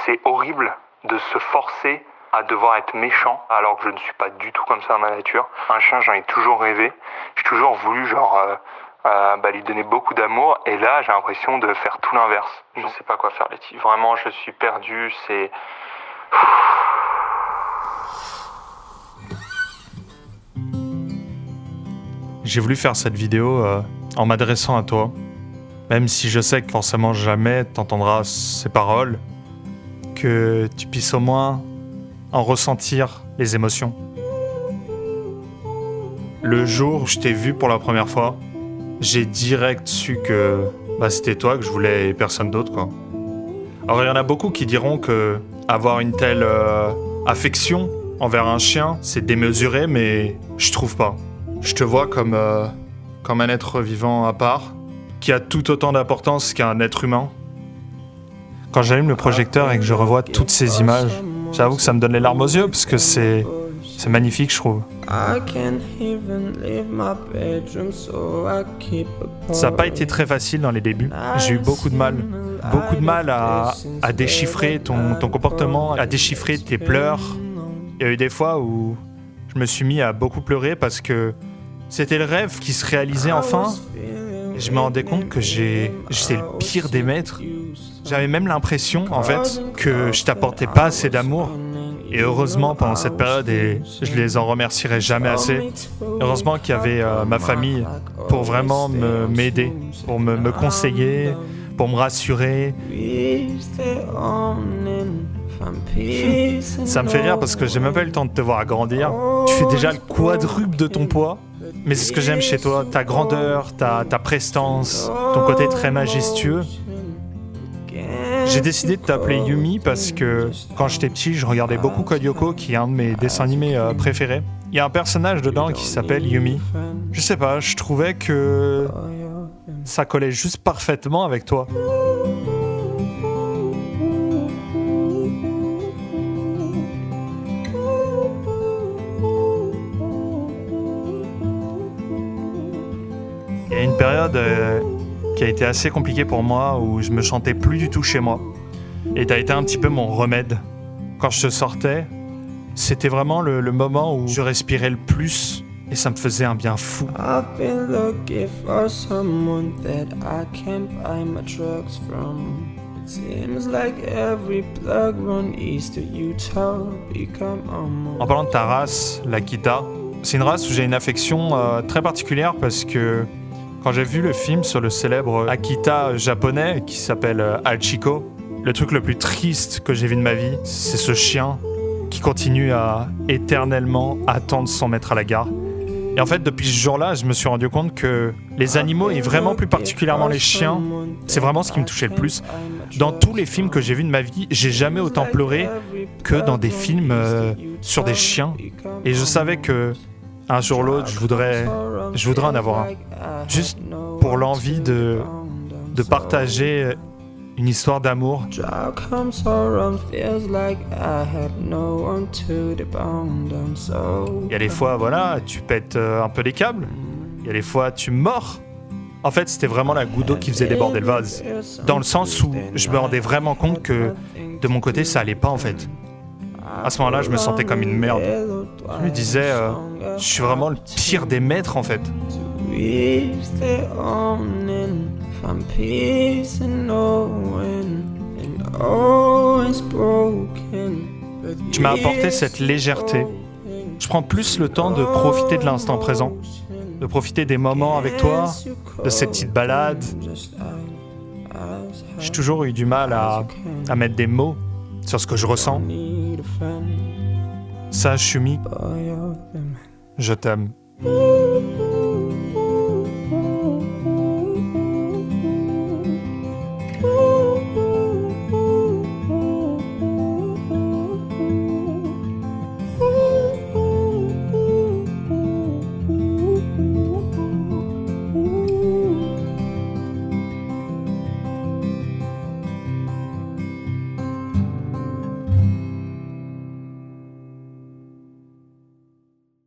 c'est horrible de se forcer à devoir être méchant, alors que je ne suis pas du tout comme ça dans ma nature. Un chien, j'en ai toujours rêvé. J'ai toujours voulu, lui donner beaucoup d'amour. Et là, j'ai l'impression de faire tout l'inverse. Je ne sais pas quoi faire, Letty. Vraiment, je suis perdu. C'est... J'ai voulu faire cette vidéo en m'adressant à toi, même si je sais que forcément jamais t'entendras ces paroles, que tu puisses au moins en ressentir les émotions. Le jour où je t'ai vu pour la première fois, j'ai direct su que c'était toi que je voulais et personne d'autre, quoi. Alors il y en a beaucoup qui diront que avoir une telle affection envers un chien, c'est démesuré, mais je trouve pas. Je te vois comme un être vivant à part, qui a tout autant d'importance qu'un être humain. Quand j'allume le projecteur et que je revois toutes ces images, j'avoue que ça me donne les larmes aux yeux, parce que c'est magnifique, je trouve. Ça n'a pas été très facile dans les débuts. J'ai eu beaucoup de mal à déchiffrer ton comportement, à déchiffrer tes pleurs. Il y a eu des fois où je me suis mis à beaucoup pleurer parce que c'était le rêve qui se réalisait enfin. Et je me rendais compte que j'étais le pire des maîtres. J'avais même l'impression, en fait, que je t'apportais pas assez d'amour. Et heureusement, pendant cette période, et je les en remercierai jamais assez, heureusement qu'il y avait ma famille pour vraiment m'aider, pour me conseiller, pour me rassurer. Ça me fait rire parce que j'ai même pas eu le temps de te voir grandir. Tu fais déjà le quadruple de ton poids. Mais c'est ce que j'aime chez toi, ta grandeur, ta prestance, ton côté très majestueux. J'ai décidé de t'appeler Yumi parce que quand j'étais petit, je regardais beaucoup Code Lyoko, qui est un de mes dessins animés préférés. Il y a un personnage dedans qui s'appelle Yumi. Je sais pas, je trouvais que ça collait juste parfaitement avec toi. Il y a une période qui a été assez compliquée pour moi, où je me sentais plus du tout chez moi. Et t'as été un petit peu mon remède. Quand je sortais, c'était vraiment le moment où je respirais le plus, et ça me faisait un bien fou. En parlant de ta race, l'Akita, c'est une race où j'ai une affection très particulière parce que quand j'ai vu le film sur le célèbre Akita japonais qui s'appelle Hachiko, le truc le plus triste que j'ai vu de ma vie, c'est ce chien qui continue à éternellement attendre son maître à la gare. Et en fait, depuis ce jour-là, je me suis rendu compte que les animaux, et vraiment plus particulièrement les chiens, c'est vraiment ce qui me touchait le plus. Dans tous les films que j'ai vus de ma vie, j'ai jamais autant pleuré que dans des films sur des chiens. Et je savais que un jour ou l'autre, je voudrais en avoir un. Juste pour l'envie de partager une histoire d'amour. Il y a des fois, voilà, tu pètes un peu les câbles. Il y a des fois, tu mords. En fait, c'était vraiment la goutte d'eau qui faisait déborder le vase. Dans le sens où je me rendais vraiment compte que de mon côté, ça allait pas en fait. À ce moment-là, je me sentais comme une merde. Je me disais, je suis vraiment le pire des maîtres en fait. Tu m'as apporté cette légèreté. Je prends plus le temps de profiter de l'instant présent, de profiter des moments avec toi, de ces petites balades. J'ai toujours eu du mal à mettre des mots sur ce que je ressens. Sache, Yumi, je t'aime.